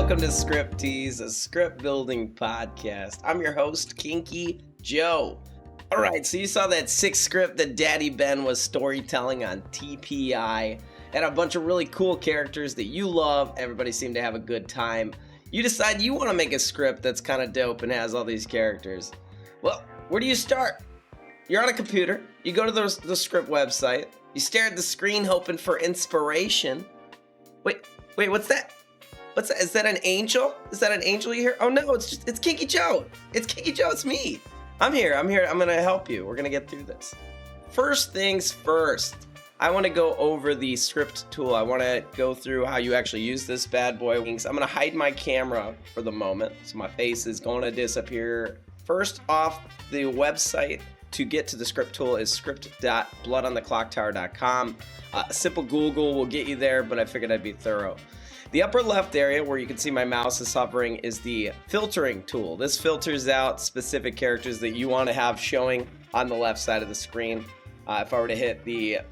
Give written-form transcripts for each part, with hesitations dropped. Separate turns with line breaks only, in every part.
welcome to Script Tease, a script building podcast. I'm your host, Kinky Joe. All right, so you saw that 6th script that Daddy Ben was storytelling on TPI. Had a bunch of really cool characters that you love. Everybody seemed to have a good time. You decide you want to make a script that's kind of dope and has all these characters. Well, where do you start? You're on a computer. You go to the script website. You stare at the screen hoping for inspiration. Wait, what's that? What's that? Is that an angel? Is that an angel you hear? Oh no, it's Kinky Joe. It's Kinky Joe, it's me. I'm here. I'm gonna help you. We're gonna get through this. First things first, I wanna go over the script tool. I wanna go through how you actually use this bad boy. I'm gonna hide my camera for the moment, so my face is gonna disappear. First off, the website to get to the script tool is script.bloodontheclocktower.com. A simple Google will get you there, but I figured I'd be thorough. The upper left area where you can see my mouse is hovering is the filtering tool. This filters out specific characters that you want to have showing on the left side of the screen. If I were to hit the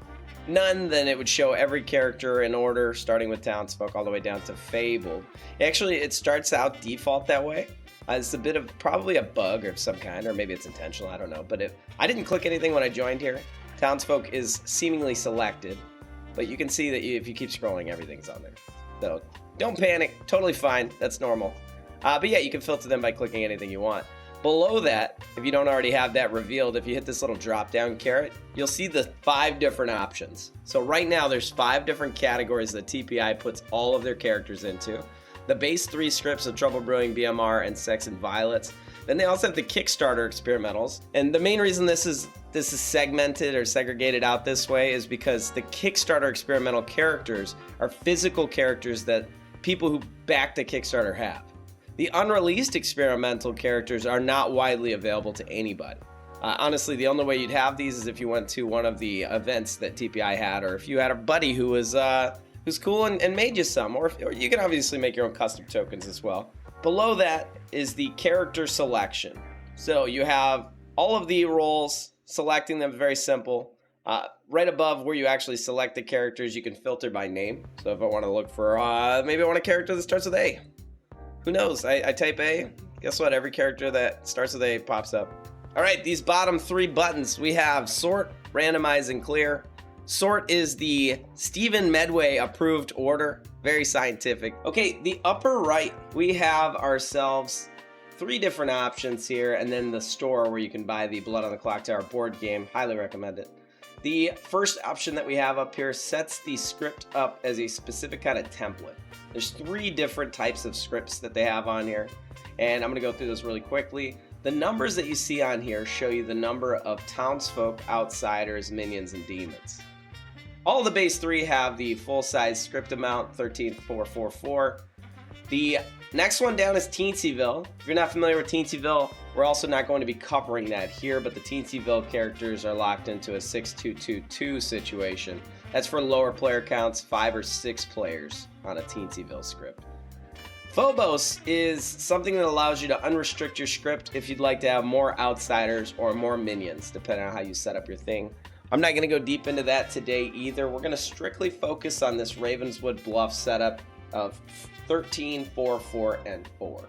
none, then it would show every character in order, starting with Townsfolk all the way down to Fabled. Actually, it starts out default that way. It's a bit of probably a bug of some kind, or maybe it's intentional, I don't know. But I didn't click anything when I joined here. Townsfolk is seemingly selected, but you can see that if you keep scrolling, everything's on there. So don't panic, totally fine, that's normal. But yeah, you can filter them by clicking anything you want. Below that, if you don't already have that revealed, if you hit this little drop down caret, you'll see the 5 different options. So right now there's 5 different categories that TPI puts all of their characters into. The base 3 scripts of Trouble Brewing, BMR, and Sex and Violets. Then they also have the Kickstarter experimentals. And the main reason this is segmented or segregated out this way is because the Kickstarter experimental characters are physical characters that people who back the Kickstarter have. The unreleased experimental characters are not widely available to anybody. Honestly, the only way you'd have these is if you went to one of the events that TPI had, or if you had a buddy who was who's cool and made you some, or you can obviously make your own custom tokens as well. Below that is the character selection. So you have all of the roles, selecting them very simple. Right above where you actually select the characters, you can filter by name. So if I want to look for, maybe I want a character that starts with A. Who knows? I type A. Guess what? Every character that starts with A pops up. All right, these bottom 3 buttons, we have sort, randomize, and clear. Sort is the Stephen Medway approved order. Very scientific. Okay, the upper right, we have ourselves 3 different options here, and then the store where you can buy the Blood on the Clocktower board game. Highly recommend it. The first option that we have up here sets the script up as a specific kind of template. There's 3 different types of scripts that they have on here, and I'm gonna go through this really quickly. The numbers that you see on here show you the number of townsfolk, outsiders, minions, and demons. All of the base 3 have the full-size script amount, 13,444. The next one down is Teensyville. If you're not familiar with Teensyville, we're also not going to be covering that here, but the Teensyville characters are locked into a 6222 situation. That's for lower player counts, 5 or 6 players on a Teensyville script. Vodovoz is something that allows you to unrestrict your script if you'd like to have more outsiders or more minions, depending on how you set up your thing. I'm not going to go deep into that today either. We're going to strictly focus on this Ravenswood Bluff setup of 13, 4, 4, and 4.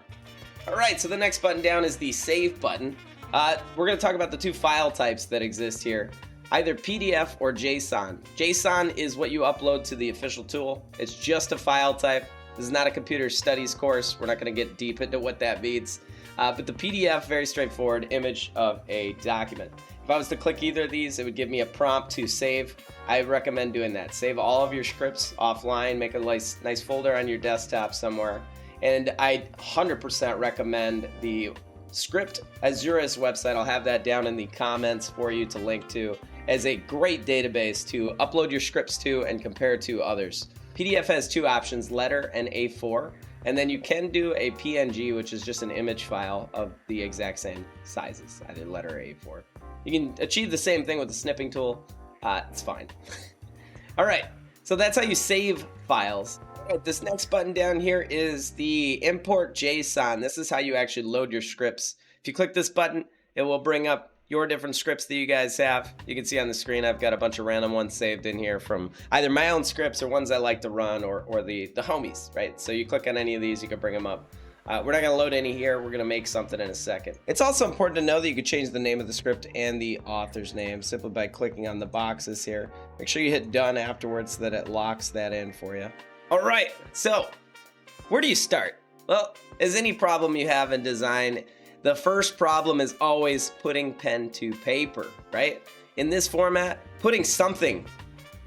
All right, so the next button down is the Save button. We're going to talk about the 2 file types that exist here, either PDF or JSON. JSON is what you upload to the official tool. It's just a file type. This is not a computer studies course. We're not going to get deep into what that means. But the PDF, very straightforward image of a document. If I was to click either of these, it would give me a prompt to save. I recommend doing that. Save all of your scripts offline, make a nice folder on your desktop somewhere. And I 100% recommend the Script Azurus website. I'll have that down in the comments for you to link to as a great database to upload your scripts to and compare to others. PDF has 2 options, letter and A4. And then you can do a PNG, which is just an image file of the exact same sizes, either letter or A4. You can achieve the same thing with the snipping tool. It's fine. All right, so that's how you save files. All right, this next button down here is the import JSON. This is how you actually load your scripts. If you click this button, it will bring up your different scripts that you guys have. You can see on the screen I've got a bunch of random ones saved in here from either my own scripts or ones I like to run or the homies, right? So you click on any of these, you can bring them up. We're not going to load any here. We're going to make something in a second. It's also important to know that you can change the name of the script and the author's name simply by clicking on the boxes here. Make sure you hit done afterwards so that it locks that in for you. All right, so where do you start? Well, as any problem you have in design, the first problem is always putting pen to paper, right? In this format, putting something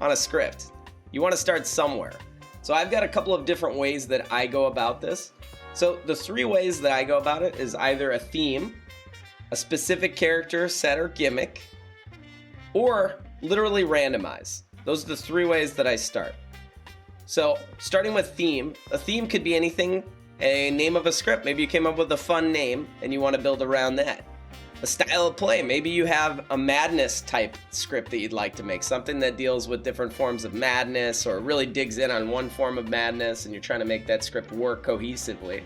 on a script. You want to start somewhere. So I've got a couple of different ways that I go about this. So the 3 ways that I go about it is either a theme, a specific character, set, or gimmick, or literally randomize. Those are the 3 ways that I start. So starting with theme, a theme could be anything, a name of a script. Maybe you came up with a fun name and you want to build around that. A style of play. Maybe you have a madness type script that you'd like to make, something that deals with different forms of madness or really digs in on one form of madness and you're trying to make that script work cohesively.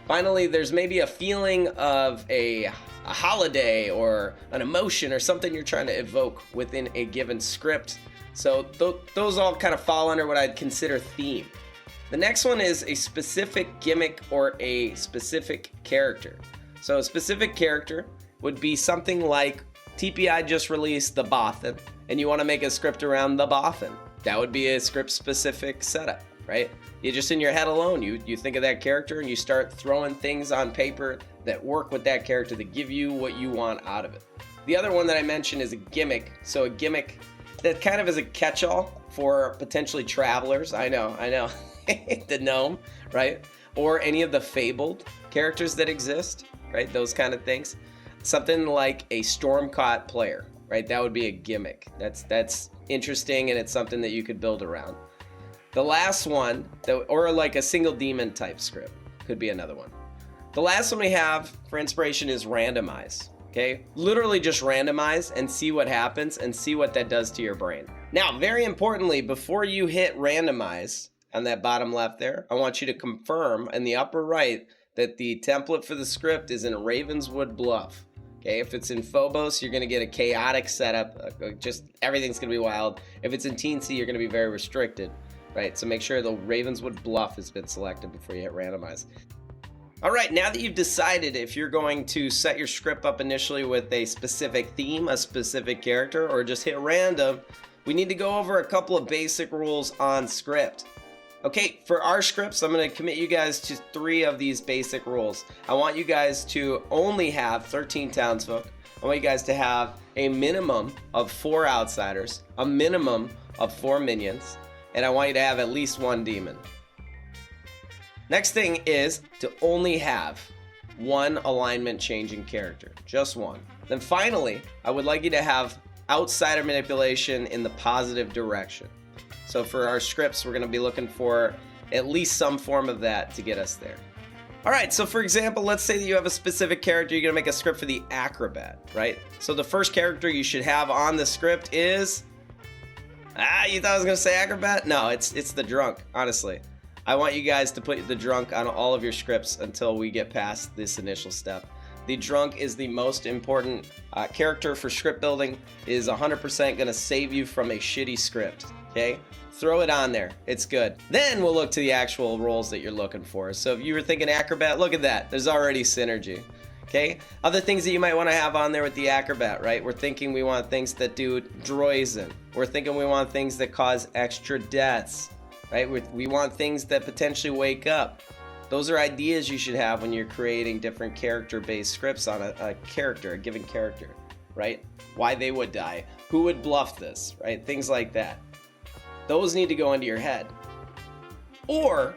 Finally, there's maybe a feeling of a holiday or an emotion or something you're trying to evoke within a given script. So those all kind of fall under what I'd consider theme. The next one is a specific gimmick or a specific character. So a specific character would be something like TPI just released the Bothan, and you want to make a script around the Bothan. That would be a script-specific setup, right? You just in your head alone, you think of that character and you start throwing things on paper that work with that character that give you what you want out of it. The other one that I mentioned is a gimmick. So a gimmick that kind of is a catch-all for potentially travelers. I know, the gnome, right? Or any of the fabled characters that exist, right? Those kind of things. Something like a Stormcaught player, right? That would be a gimmick. That's interesting and it's something that you could build around. The last one, or like a single demon type script, could be another one. The last one we have for inspiration is randomize, okay? Literally just randomize and see what happens and see what that does to your brain. Now, very importantly, before you hit randomize on that bottom left there, I want you to confirm in the upper right that the template for the script is in Ravenswood Bluff. Okay, if it's in Phobos, you're going to get a chaotic setup. Just everything's going to be wild. If it's in Teensy, you're going to be very restricted, right? So make sure the Ravenswood Bluff has been selected before you hit randomize. All right, now that you've decided if you're going to set your script up initially with a specific theme, a specific character, or just hit random, we need to go over a couple of basic rules on script. Okay, for our scripts, I'm going to commit you guys to 3 of these basic rules. I want you guys to only have 13 townsfolk. I want you guys to have a minimum of 4 outsiders, a minimum of 4 minions, and I want you to have at least 1 demon. Next thing is to only have 1 alignment changing character, just 1. Then finally, I would like you to have outsider manipulation in the positive direction. So for our scripts, we're going to be looking for at least some form of that to get us there. All right, so for example, let's say that you have a specific character. You're going to make a script for the Acrobat, right? So the first character you should have on the script is... you thought I was going to say Acrobat? No, it's the drunk, honestly. I want you guys to put the drunk on all of your scripts until we get past this initial step. The drunk is the most important character for script building, is 100% going to save you from a shitty script, okay? Throw it on there. It's good. Then we'll look to the actual roles that you're looking for. So if you were thinking Acrobat, look at that. There's already synergy. Okay? Other things that you might want to have on there with the Acrobat, right? We're thinking we want things that do droisin. We're thinking we want things that cause extra deaths, right? We want things that potentially wake up. Those are ideas you should have when you're creating different character-based scripts on a character, a given character, right? Why they would die. Who would bluff this, right? Things like that. Those need to go into your head. Or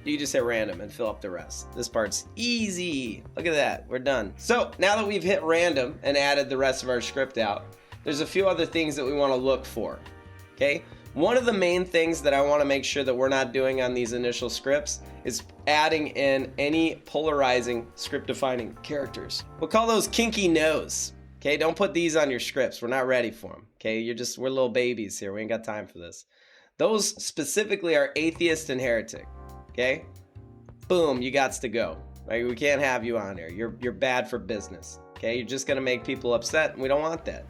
you just hit random and fill up the rest. This part's easy. Look at that. We're done. So now that we've hit random and added the rest of our script out, there's a few other things that we want to look for. Okay? One of the main things that I want to make sure that we're not doing on these initial scripts is adding in any polarizing script defining characters. We'll call those kinky no's. Okay, don't put these on your scripts. We're not ready for them. Okay, we're little babies here. We ain't got time for this. Those specifically are atheist and heretic. Okay, boom, you gots to go. Right? We can't have you on here. You're bad for business. Okay, you're just gonna make people upset, and we don't want that.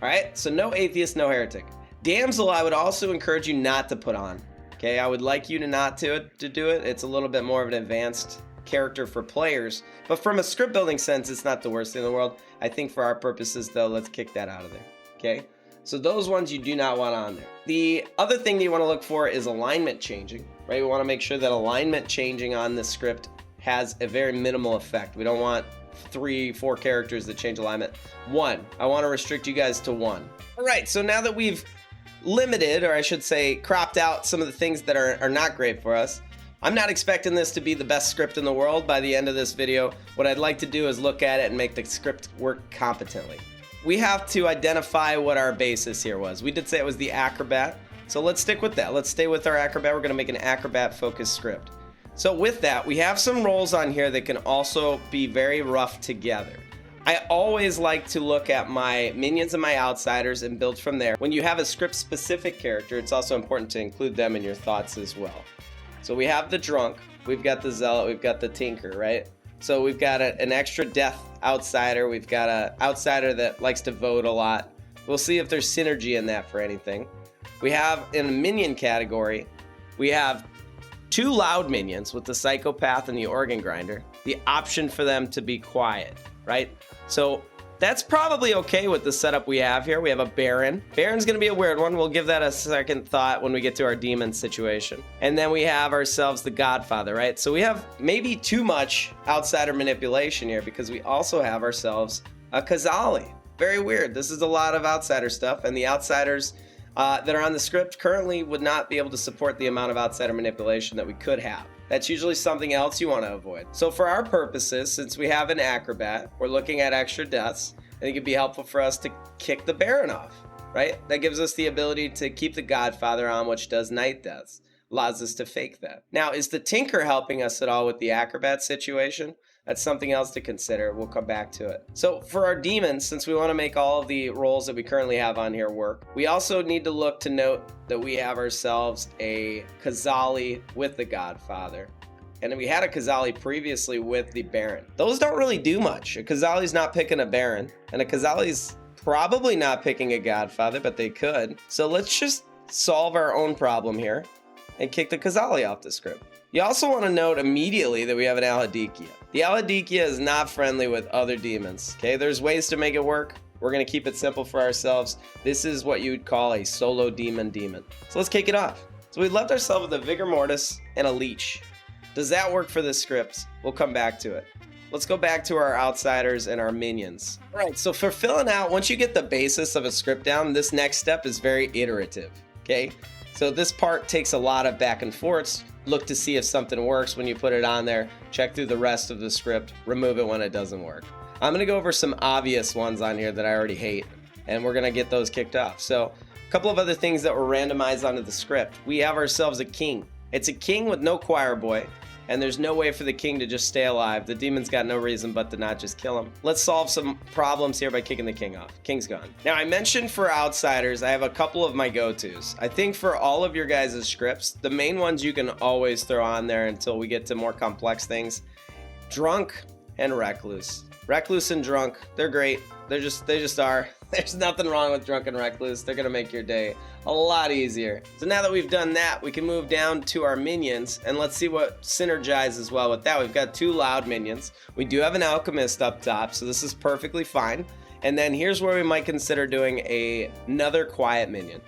All right, so no atheist, no heretic. Damsel, I would also encourage you not to put on. Okay, I would like you to not to do it. It's a little bit more of an advanced character for players, but from a script building sense, it's not the worst thing in the world. I think for our purposes though, let's kick that out of there. Okay, so those ones you do not want on there. The other thing that you want to look for is alignment changing, right? We want to make sure that alignment changing on the script has a very minimal effect. We don't want 3-4 characters that change alignment. 1, I want to restrict you guys to 1. All right, so now that we've limited, or I should say cropped out some of the things that are not great for us, I'm not expecting this to be the best script in the world by the end of this video. What I'd like to do is look at it and make the script work competently. We have to identify what our basis here was. We did say it was the Acrobat, so let's stick with that. Let's stay with our Acrobat. We're gonna make an Acrobat focused script. So with that, we have some roles on here that can also be very rough together. I always like to look at my minions and my outsiders and build from there. When you have a script specific character, it's also important to include them in your thoughts as well. So we have the drunk, we've got the zealot, we've got the tinker, right? So we've got an extra death outsider, we've got an outsider that likes to vote a lot. We'll see if there's synergy in that for anything. We have in the minion category, we have 2 loud minions with the psychopath and the organ grinder, the option for them to be quiet, right? So that's probably okay with the setup we have here. We have a Baron. Baron's gonna be a weird one. We'll give that a second thought when we get to our demon situation. And then we have ourselves the Godfather, right? So we have maybe too much outsider manipulation here because we also have ourselves a Khazali. Very weird. This is a lot of outsider stuff, and the outsiders that are on the script currently would not be able to support the amount of outsider manipulation that we could have. That's usually something else you want to avoid. So for our purposes, since we have an Acrobat, we're looking at extra deaths. I think it'd be helpful for us to kick the Baron off, right? That gives us the ability to keep the Godfather on, which does night deaths. Allows us to fake that. Now, is the Tinker helping us at all with the Acrobat situation? That's something else to consider. We'll come back to it. So for our demons, since we want to make all of the roles that we currently have on here work, we also need to look to note that we have ourselves a Khazali with the Godfather. And we had a Khazali previously with the Baron. Those don't really do much. A Khazali's not picking a Baron, and a Khazali's probably not picking a Godfather, but they could. So let's just solve our own problem here and kick the Khazali off the script. You also want to note immediately that we have an Alhadikia. The Alhadikia is not friendly with other demons, okay? There's ways to make it work. We're going to keep it simple for ourselves. This is what you would call a solo demon. So let's kick it off. So we left ourselves with a Vigor Mortis and a Leech. Does that work for this script? We'll come back to it. Let's go back to our outsiders and our minions. All right, so for filling out, once you get the basis of a script down, this next step is very iterative, okay? So this part takes a lot of back and forths. Look to see if something works when you put it on there. Check through the rest of the script. Remove it when it doesn't work. I'm going to go over some obvious ones on here that I already hate, and we're going to get those kicked off. So a couple of other things that were randomized onto the script. We have ourselves a king. It's a king with no choir boy, and there's no way for the king to just stay alive. The demon's got no reason but to not just kill him. Let's solve some problems here by kicking the king off. King's gone. Now, I mentioned for outsiders, I have a couple of my go-tos. I think for all of your guys' scripts, the main ones you can always throw on there until we get to more complex things. Drunk and Recluse. Recluse and Drunk, they're great. They just are. There's nothing wrong with Drunk and Recluse. They're gonna make your day a lot easier. So now that we've done that, we can move down to our minions, and let's see what synergizes well with that. We've got 2 loud minions. We do have an alchemist up top, so this is perfectly fine. And then here's where we might consider doing another quiet minion.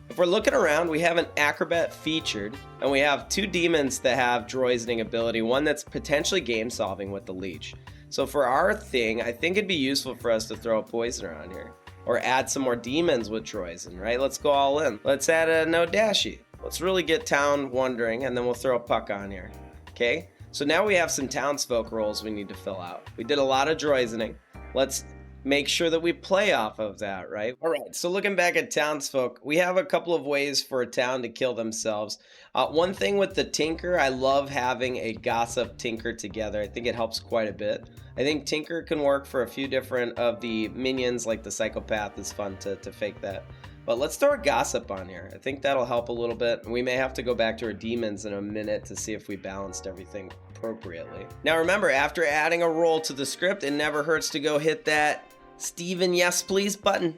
If we're looking around, we have an Acrobat featured, and we have 2 demons that have droidening ability, one that's potentially game solving with the Leech. So for our thing, I think it'd be useful for us to throw a poisoner on here, or add some more demons with Droizen, right? Let's go all in. Let's add a no dashi. Let's really get town wondering, and then we'll throw a puck on here, okay? So now we have some townsfolk roles we need to fill out. We did a lot of Droizening. Let's make sure that we play off of that, right? All right, so looking back at townsfolk, we have a couple of ways for a town to kill themselves. One thing with the Tinker, I love having a Gossip Tinker together. I think it helps quite a bit. I think Tinker can work for a few different of the minions, like the Psychopath is fun to fake that. But let's throw a gossip on here. I think that'll help a little bit. We may have to go back to our demons in a minute to see if we balanced everything appropriately. Now remember, after adding a role to the script, it never hurts to go hit that Steven yes please button.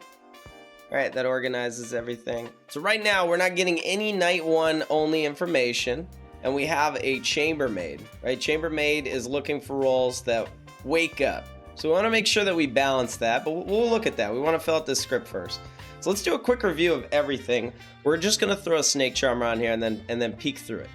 All right, that organizes everything. So right now we're not getting any night one only information, and we have a chambermaid, right? Chambermaid is looking for roles that wake up. So we want to make sure that we balance that, but we'll look at that. We want to fill out this script first. So let's do a quick review of everything. We're just gonna throw a snake charmer on here and then peek through it.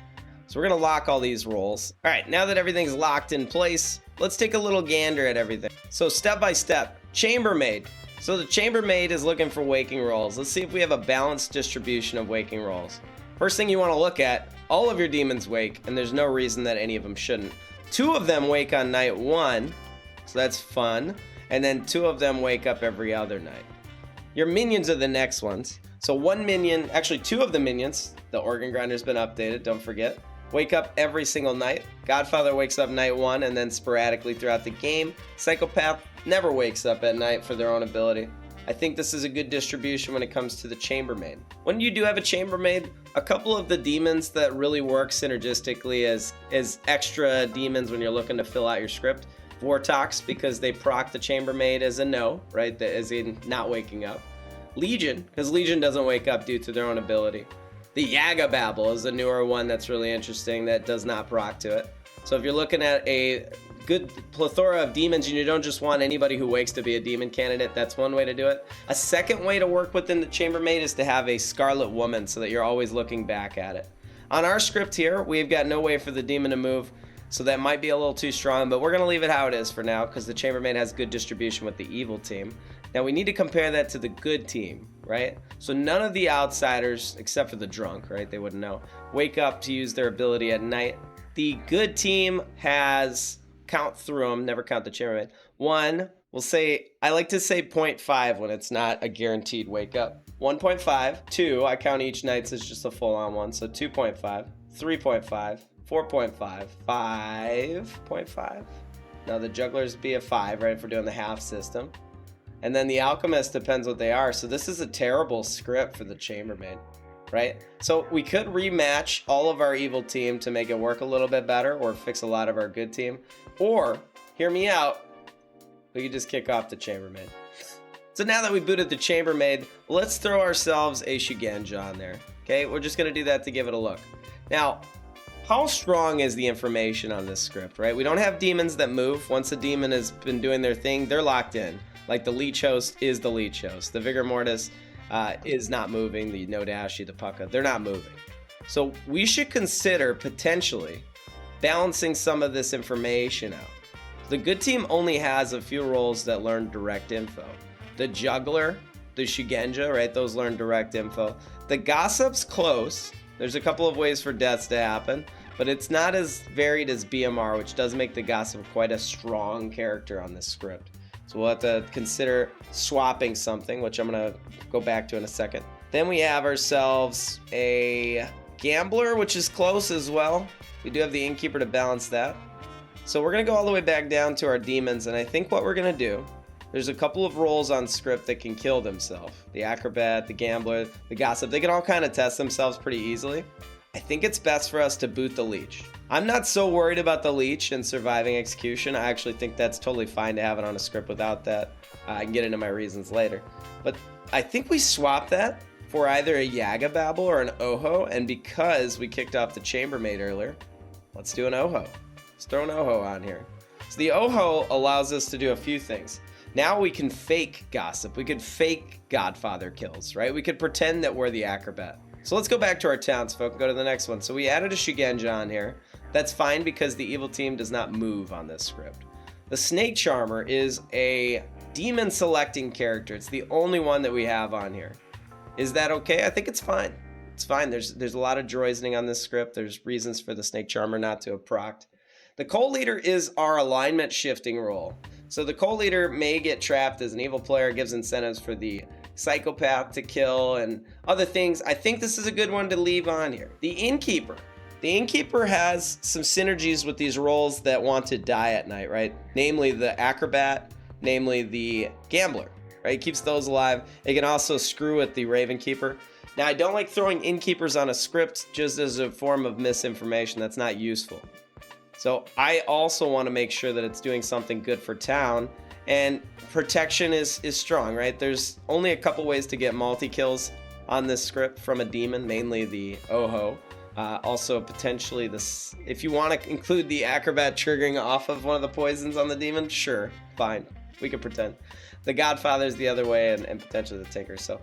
So we're gonna lock all these roles. All right, now that everything's locked in place, let's take a little gander at everything. So step by step, chambermaid. So the chambermaid is looking for waking roles. Let's see if we have a balanced distribution of waking roles. First thing you wanna look at, all of your demons wake, and there's no reason that any of them shouldn't. 2 of them wake on night 1, so that's fun. And then 2 of them wake up every other night. Your minions are the next ones. So 1 minion, actually 2 of the minions, the organ grinder's been updated, don't forget, wake up every single night. Godfather wakes up night 1 and then sporadically throughout the game. Psychopath never wakes up at night for their own ability. I think this is a good distribution when it comes to the chambermaid. When you do have a chambermaid, a couple of the demons that really work synergistically as extra demons when you're looking to fill out your script. Vortox, because they proc the chambermaid as a no, right? As in not waking up. Legion, because Legion doesn't wake up due to their own ability. The Yaga Babble is a newer one that's really interesting that does not proc to it. So if you're looking at a good plethora of demons and you don't just want anybody who wakes to be a demon candidate, that's one way to do it. A second way to work within the chambermaid is to have a Scarlet Woman so that you're always looking back at it. On our script here, we've got no way for the demon to move. So that might be a little too strong, but we're going to leave it how it is for now because the chambermaid has good distribution with the evil team. Now we need to compare that to the good team, right? So none of the outsiders, except for the drunk, right? They wouldn't know, wake up to use their ability at night. The good team has, count through them, never count the chambermaid. 1, we'll say, I like to say 0.5 when it's not a guaranteed wake up. 1.5, 2, I count each night as just a full on one, so 2.5, 3.5. 4.5, 5.5. Now the jugglers be a 5, right, if we're doing the half system. And then the alchemist depends what they are. So this is a terrible script for the chambermaid, right? So we could rematch all of our evil team to make it work a little bit better or fix a lot of our good team. Or, hear me out, we could just kick off the chambermaid. So now that we booted the chambermaid, let's throw ourselves a Shugenja on there. Okay, we're just gonna do that to give it a look. Now, how strong is the information on this script, right? We don't have demons that move. Once a demon has been doing their thing, they're locked in. Like the leech host is the leech host. The vigor mortis is not moving. The no dashi, the pucka, they're not moving. So we should consider potentially balancing some of this information out. The good team only has a few roles that learn direct info. The juggler, the Shugenja, right? Those learn direct info. The gossip's close. There's a couple of ways for deaths to happen, but it's not as varied as BMR, which does make the gossip quite a strong character on this script. So we'll have to consider swapping something, which I'm gonna go back to in a second. Then we have ourselves a gambler, which is close as well. We do have the innkeeper to balance that. So we're gonna go all the way back down to our demons, and I think what we're gonna do, there's a couple of roles on script that can kill themselves. The acrobat, the gambler, the gossip, they can all kind of test themselves pretty easily. I think it's best for us to boot the leech. I'm not so worried about the leech and surviving execution. I actually think that's totally fine to have it on a script without that. I can get into my reasons later. But I think we swap that for either a Yaga Babble or an Oho, and because we kicked off the chambermaid earlier, let's do an Oho. Let's throw an Oho on here. So the Oho allows us to do a few things. Now we can fake gossip. We could fake Godfather kills, right? We could pretend that we're the acrobat. So let's go back to our townsfolk and go to the next one. So we added a Shugenja on here. That's fine because the evil team does not move on this script. The Snake Charmer is a demon selecting character. It's the only one that we have on here. Is that okay? I think it's fine. It's fine. There's a lot of droisening on this script. There's reasons for the Snake Charmer not to have procced. The Cult Leader is our alignment shifting role. So the Cult Leader may get trapped as an evil player, gives incentives for the psychopath to kill and other things. I think this is a good one to leave on here. The Innkeeper. The Innkeeper has some synergies with these roles that want to die at night, right? Namely the Acrobat, namely the Gambler. right? It keeps those alive. It can also screw with the Raven Keeper. Now, I don't like throwing innkeepers on a script just as a form of misinformation. That's not useful. So I also want to make sure that it's doing something good for town, and protection is strong, right? There's only a couple ways to get multi-kills on this script from a demon, mainly the Oho. Also, potentially this, if you want to include the Acrobat triggering off of one of the poisons on the demon, sure, fine, we can pretend. The Godfather's the other way, and potentially the Tinker. So,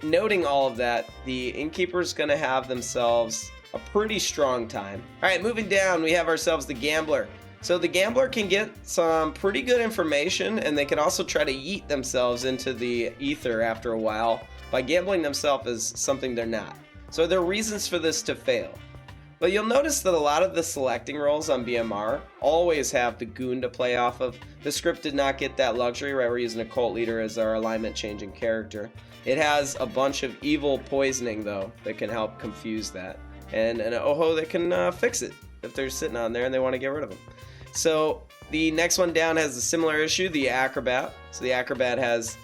noting all of that, the Innkeeper's going to have themselves a pretty strong time. All right, moving down, we have ourselves the Gambler. So the Gambler can get some pretty good information, and they can also try to yeet themselves into the ether after a while by gambling themselves as something they're not. So there are reasons for this to fail. But you'll notice that a lot of the selecting roles on BMR always have the goon to play off of. The script did not get that luxury, right? We're using a cult leader as our alignment changing character. It has a bunch of evil poisoning, though, that can help confuse that. And an Oho that can fix it if they're sitting on there and they want to get rid of them. So the next one down has a similar issue, the Acrobat. So the Acrobat has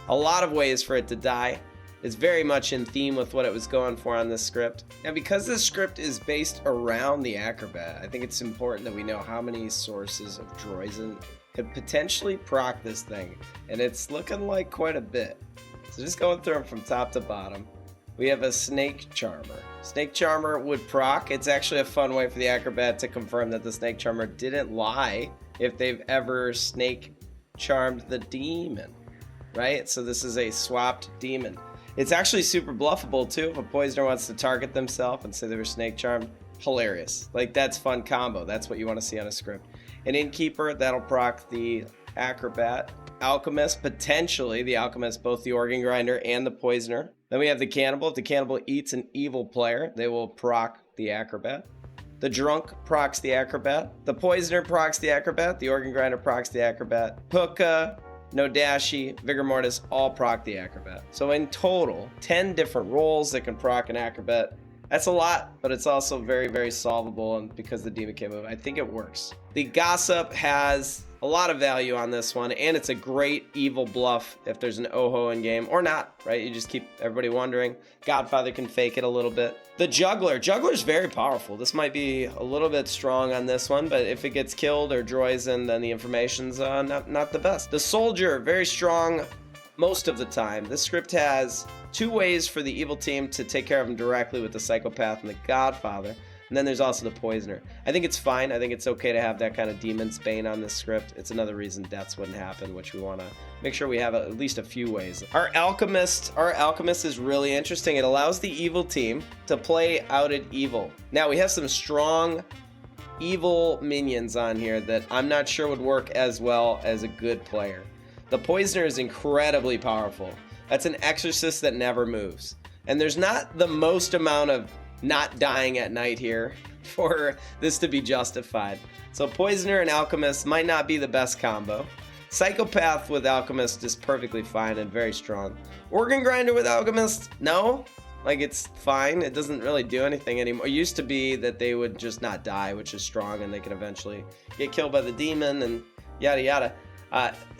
a lot of ways for it to die. It's very much in theme with what it was going for on this script. Now, because this script is based around the Acrobat, I think it's important that we know how many sources of Droizen could potentially proc this thing. And it's looking like quite a bit. So just going through them from top to bottom, we have a Snake Charmer. Snake Charmer would proc. It's actually a fun way for the Acrobat to confirm that the Snake Charmer didn't lie if they've ever Snake Charmed the demon, right? So this is a swapped demon. It's actually super bluffable too. If a poisoner wants to target themselves and say they were snake charmed, hilarious. Like, that's fun combo. That's what you want to see on a script. An Innkeeper, that'll proc the Acrobat. Alchemist, potentially the Alchemist, both the Organ Grinder and the Poisoner. Then we have the Cannibal. If the Cannibal eats an evil player, they will proc the Acrobat. The Drunk procs the Acrobat. The Poisoner procs the Acrobat. The Organ Grinder procs the Acrobat. Hookah, No Dashi, Vigor Mortis, all proc the Acrobat. So in total, 10 different roles that can proc an Acrobat. That's a lot, but it's also very, very solvable, and because the demon can't move, I think it works. The Gossip has a lot of value on this one, and it's a great evil bluff if there's an Oho in game, or not, right? You just keep everybody wondering. Godfather can fake it a little bit. The Juggler. Juggler's very powerful. This might be a little bit strong on this one, but if it gets killed or Droizen, then the information's not the best. The Soldier, very strong most of the time. This script has 2 ways for the evil team to take care of him directly with the Psychopath and the Godfather. And then there's also the Poisoner. I think it's fine. I think it's okay to have that kind of Demon's Bane on this script. It's another reason deaths wouldn't happen, which we want to make sure we have at least a few ways. Our Alchemist is really interesting. It allows the evil team to play outed evil. Now, we have some strong evil minions on here that I'm not sure would work as well as a good player. The Poisoner is incredibly powerful. That's an exorcist that never moves. And there's not the most amount of not dying at night here for this to be justified. So Poisoner and Alchemist might not be the best combo. Psychopath with Alchemist is perfectly fine and very strong. Organ Grinder with Alchemist, no. Like, it's fine. It doesn't really do anything anymore. It used to be that they would just not die, which is strong, and they can eventually get killed by the demon and yada yada.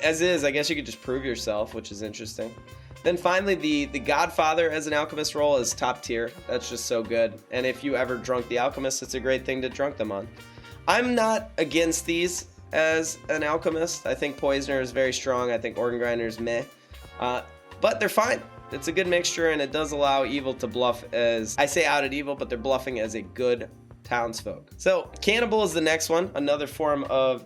As is, I guess you could just prove yourself, which is interesting. Then finally, the Godfather as an Alchemist role is top tier. That's just so good. And if you ever drunk the Alchemist, it's a great thing to drunk them on. I'm not against these as an Alchemist. I think Poisoner is very strong. I think Organ Grinder is meh. But they're fine. It's a good mixture, and it does allow evil to bluff as, I say outed evil, but they're bluffing as a good townsfolk. So Cannibal is the next one. Another form of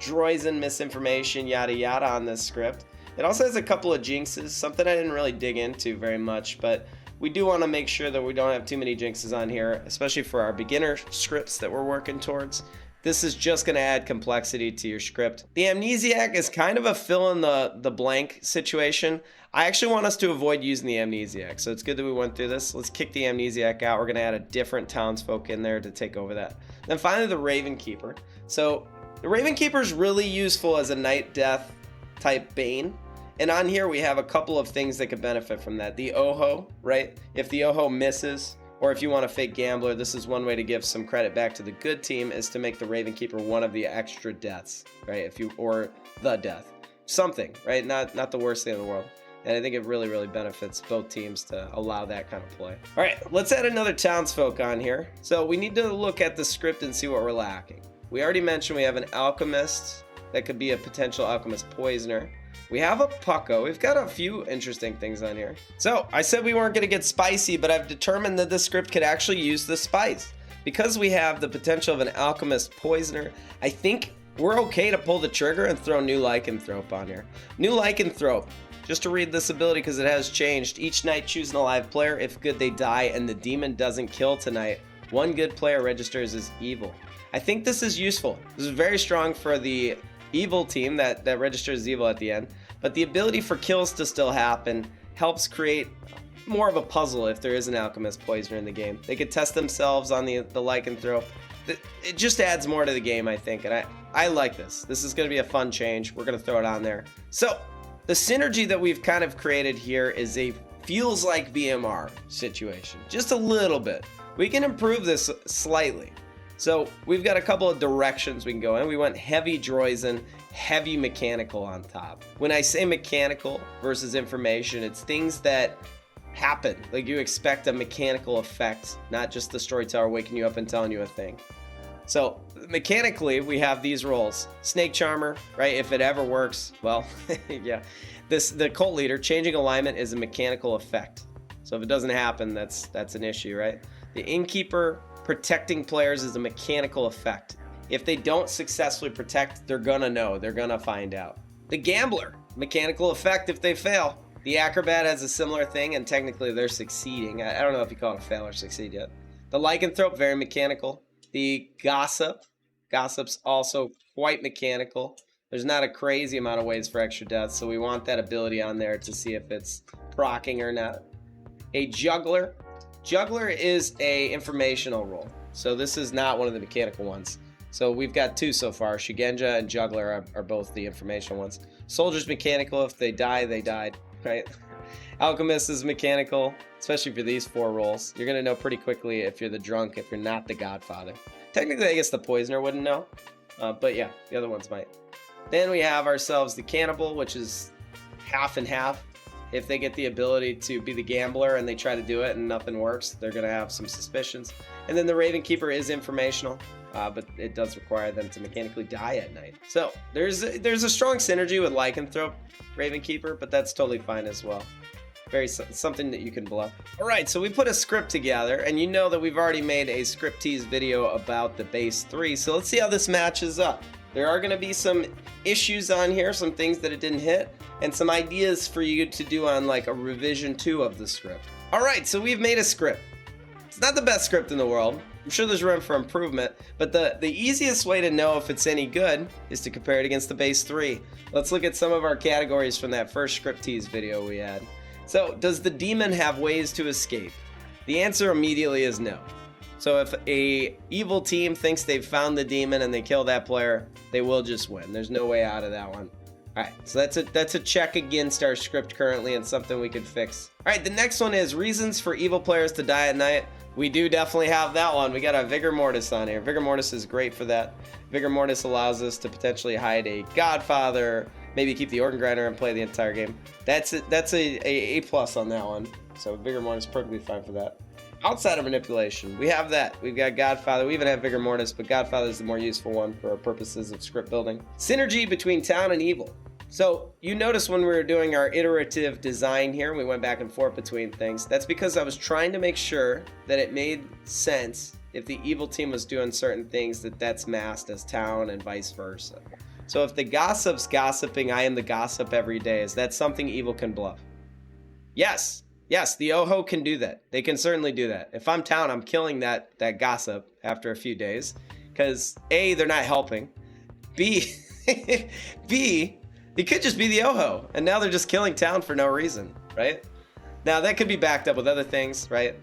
Droizen misinformation, yada yada on this script. It also has a couple of jinxes, something I didn't really dig into very much, but we do want to make sure that we don't have too many jinxes on here, especially for our beginner scripts that we're working towards. This is just going to add complexity to your script. The Amnesiac is kind of a fill in the blank situation. I actually want us to avoid using the Amnesiac, so it's good that we went through this. Let's kick the Amnesiac out. We're going to add a different townsfolk in there to take over that. Then finally, the Raven Keeper. So the Raven Keeper is really useful as a night death type bane. And on here, we have a couple of things that could benefit from that. The Oho, right? If the Oho misses, or if you want a fake gambler, this is one way to give some credit back to the good team, is to make the Raven Keeper one of the extra deaths, right? Or the death. something, right? Not the worst thing in the world. And I think it really, really benefits both teams to allow that kind of play. All right, let's add another townsfolk on here. So we need to look at the script and see what we're lacking. We already mentioned we have an alchemist that could be a potential alchemist poisoner. We have a pucko. We've got a few interesting things on here. So I said we weren't going to get spicy, but I've determined that this script could actually use the spice. Because we have the potential of an alchemist poisoner, I think we're okay to pull the trigger and throw new lycanthrope on here. New lycanthrope. Just to read this ability because it has changed. Each night choose an alive player. If good, they die, and the demon doesn't kill tonight. One good player registers as evil. I think this is useful. This is very strong for the evil team that registers as evil at the end. But the ability for kills to still happen helps create more of a puzzle if there is an alchemist poisoner in the game. They could test themselves on the lycanthrope. It just adds more to the game, I think, and I like this. This is going to be a fun change. We're going to throw it on there. So the synergy that we've kind of created here is a feels like BMR situation, just a little bit. We can improve this slightly. So we've got a couple of directions we can go in. We went heavy Droizen, heavy mechanical on top. When I say mechanical versus information, it's things that happen. Like you expect a mechanical effect, not just the storyteller waking you up and telling you a thing. So mechanically, we have these roles. Snake Charmer, right? If it ever works, well, yeah. The cult leader, changing alignment is a mechanical effect. So if it doesn't happen, that's an issue, right? The Innkeeper, protecting players is a mechanical effect. If they don't successfully protect, they're gonna know, they're gonna find out. The Gambler, mechanical effect if they fail. The Acrobat has a similar thing, and technically they're succeeding. I don't know if you call it a fail or succeed yet. The Lycanthrope, very mechanical. The Gossip's also quite mechanical. There's not a crazy amount of ways for extra deaths, so we want that ability on there to see if it's proccing or not. A Juggler. Juggler is a informational role, so this is not one of the mechanical ones. So we've got two so far. Shigenja and Juggler are both the informational ones. Soldier's mechanical. If they die, they died, right? Alchemist is mechanical, especially for these four roles. You're going to know pretty quickly if you're the drunk, if you're not the Godfather. Technically, I guess the Poisoner wouldn't know, but yeah, the other ones might. Then we have ourselves the Cannibal, which is half and half. If they get the ability to be the Gambler and they try to do it and nothing works, they're going to have some suspicions. And then the Raven Keeper is informational, but it does require them to mechanically die at night. So there's a strong synergy with Lycanthrope, Raven Keeper, but that's totally fine as well. Something that you can bluff. All right, so we put a script together, and you know that we've already made a script tease video about the base 3, so let's see how this matches up. There are going to be some issues on here, some things that it didn't hit, and some ideas for you to do on like a revision 2 of the script. All right, so we've made a script. It's not the best script in the world. I'm sure there's room for improvement, but the easiest way to know if it's any good is to compare it against the base 3. Let's look at some of our categories from that first script tease video we had. So, does the demon have ways to escape? The answer immediately is no. So if a evil team thinks they've found the demon and they kill that player, they will just win. There's no way out of that one. All right, so that's a check against our script currently and something we could fix. All right, the next one is reasons for evil players to die at night. We do definitely have that one. We got a Vigor Mortis on here. Vigor Mortis is great for that. Vigor Mortis allows us to potentially hide a Godfather, maybe keep the Organ Grinder and play the entire game. That's a plus on that one. So Vigor Mortis is perfectly fine for that. Outside of manipulation, we have that. We've got Godfather. We even have Vigor Mortis, but Godfather is the more useful one for our purposes of script building. Synergy between town and evil. So you notice when we were doing our iterative design here, we went back and forth between things. That's because I was trying to make sure that it made sense if the evil team was doing certain things that's masked as town and vice versa. So if the gossip's gossiping, I am the gossip every day. Is that something evil can bluff? Yes. Yes, the Oho can do that. They can certainly do that. If I'm town, I'm killing that gossip after a few days. Because A, they're not helping. B, it could just be the Oho. And now they're just killing town for no reason, right? Now that could be backed up with other things, right?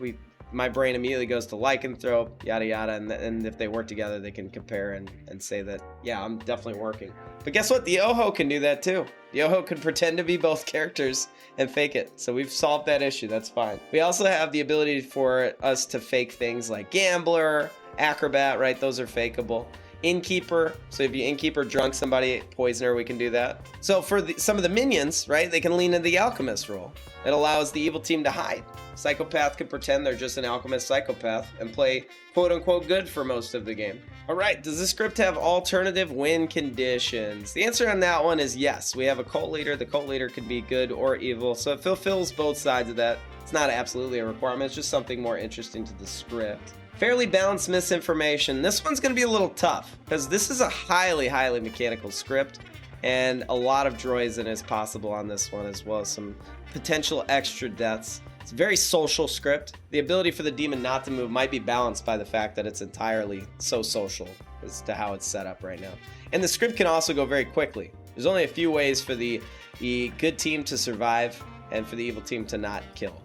My brain immediately goes to lycanthrope, yada yada, and if they work together, they can compare and say that, yeah, I'm definitely working. But guess what? The Oho can do that too. The Oho can pretend to be both characters and fake it. So we've solved that issue. That's fine. We also have the ability for us to fake things like Gambler, Acrobat, right? Those are fakeable. Innkeeper, so if you Innkeeper drunk somebody, Poisoner, we can do that. So for some of the minions, right, they can lean into the Alchemist role. It allows the evil team to hide. Psychopath can pretend they're just an Alchemist psychopath and play quote-unquote good for most of the game. All right, does this script have alternative win conditions? The answer on that one is yes. We have a cult leader. The cult leader can be good or evil, so it fulfills both sides of that. It's not absolutely a requirement. It's just something more interesting to the script. Fairly balanced misinformation. This one's going to be a little tough because this is a highly mechanical script, and a lot of droids is possible on this one, as well as some potential extra deaths. It's a very social script. The ability for the demon not to move might be balanced by the fact that it's entirely so social as to how it's set up right now. And the script can also go very quickly. There's only a few ways for the good team to survive and for the evil team to not kill.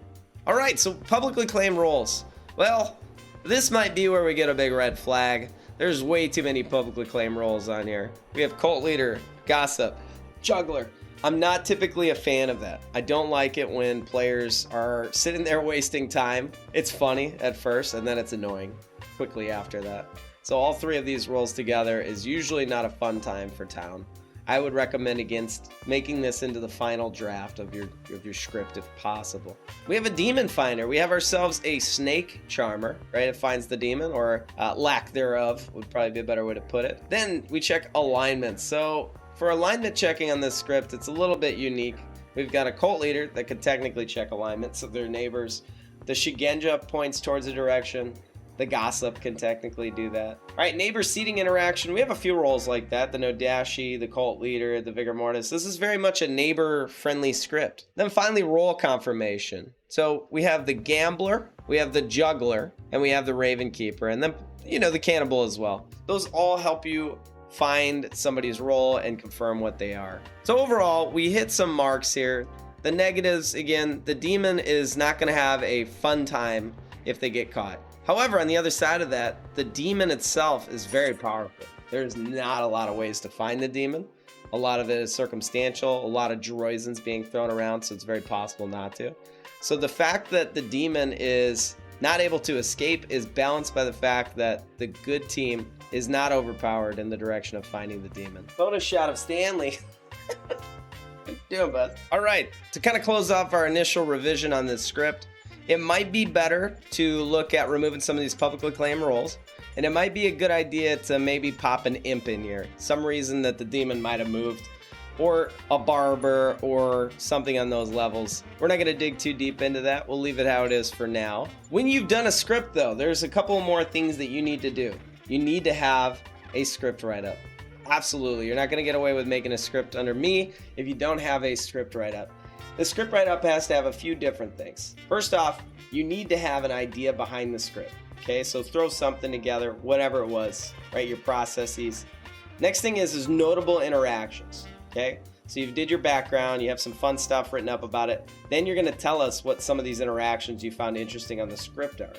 All right, so publicly claimed roles. Well, this might be where we get a big red flag. There's way too many publicly claimed roles on here. We have cult leader, gossip, juggler. I'm not typically a fan of that. I don't like it when players are sitting there wasting time. It's funny at first, and then it's annoying quickly after that. So all three of these roles together is usually not a fun time for town. I would recommend against making this into the final draft of your script if possible. We have a demon finder. We have ourselves a snake charmer, right? It finds the demon, or lack thereof would probably be a better way to put it. Then we check alignment. So for alignment checking on this script, it's a little bit unique. We've got a cult leader that could technically check alignment, so they're neighbors. The Shigenja points towards a direction. The gossip can technically do that. All right, neighbor seating interaction. We have a few roles like that. The Nodashi, the cult leader, the Vigor Mortis. This is very much a neighbor-friendly script. Then finally, role confirmation. So we have the gambler, we have the juggler, and we have the Raven Keeper, and then, you know, the cannibal as well. Those all help you find somebody's role and confirm what they are. So overall, we hit some marks here. The negatives, again, the demon is not going to have a fun time if they get caught. However, on the other side of that, the demon itself is very powerful. There's not a lot of ways to find the demon. A lot of it is circumstantial, a lot of droidsons being thrown around, so it's very possible not to. So the fact that the demon is not able to escape is balanced by the fact that the good team is not overpowered in the direction of finding the demon. Bonus shot of Stanley. Doing, bud. All right, to kind of close off our initial revision on this script, it might be better to look at removing some of these publicly claimed roles, and it might be a good idea to maybe pop an imp in here. Some reason that the demon might have moved, or a barber, or something on those levels. We're not going to dig too deep into that. We'll leave it how it is for now. When you've done a script, though, there's a couple more things that you need to do. You need to have a script write-up. Absolutely. You're not going to get away with making a script under me if you don't have a script write-up. The script write-up has to have a few different things. First off, you need to have an idea behind the script. Okay, so throw something together, whatever it was, right? Your processes. Next thing is notable interactions. Okay, so you did your background, you have some fun stuff written up about it. Then you're going to tell us what some of these interactions you found interesting on the script are.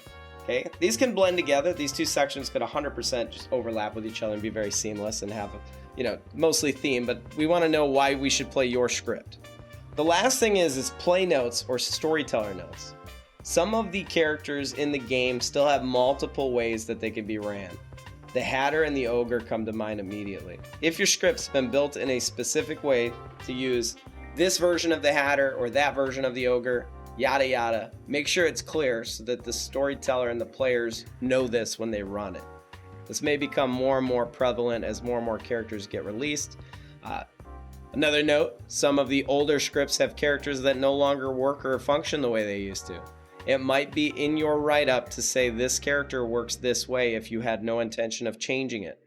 Okay, these can blend together. These two sections could 100% just overlap with each other and be very seamless and have, mostly theme. But we want to know why we should play your script. The last thing is play notes or storyteller notes. Some of the characters in the game still have multiple ways that they can be ran. The Hatter and the Ogre come to mind immediately. If your script's been built in a specific way to use this version of the Hatter or that version of the Ogre, yada yada, make sure it's clear so that the storyteller and the players know this when they run it. This may become more and more prevalent as more and more characters get released. Another note, some of the older scripts have characters that no longer work or function the way they used to. It might be in your write-up to say this character works this way if you had no intention of changing it.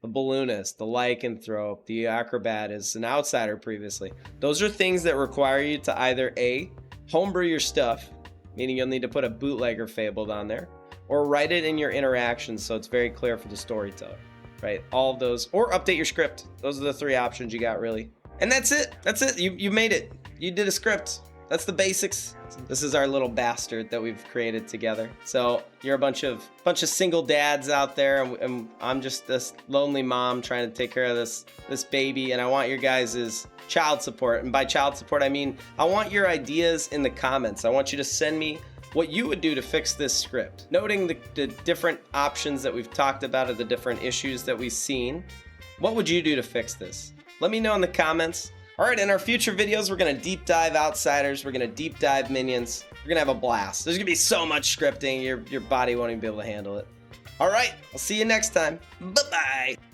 The Balloonist, the Lycanthrope, the Acrobat is an outsider previously. Those are things that require you to either A, homebrew your stuff, meaning you'll need to put a bootlegger fabled on there, or write it in your interactions so it's very clear for the storyteller, right? All of those, or update your script. Those are the three options you got, really. And that's it. That's it. You made it. You did a script. That's the basics. This is our little bastard that we've created together. So you're a bunch of single dads out there, and I'm just this lonely mom trying to take care of this baby, and I want your guys' child support. And by child support, I mean I want your ideas in the comments. I want you to send me what you would do to fix this script. Noting the different options that we've talked about or the different issues that we've seen, what would you do to fix this? Let me know in the comments. All right, in our future videos, we're gonna deep dive Outsiders, we're gonna deep dive Minions, we're gonna have a blast. There's gonna be so much scripting, your body won't even be able to handle it. All right, I'll see you next time. Bye-bye.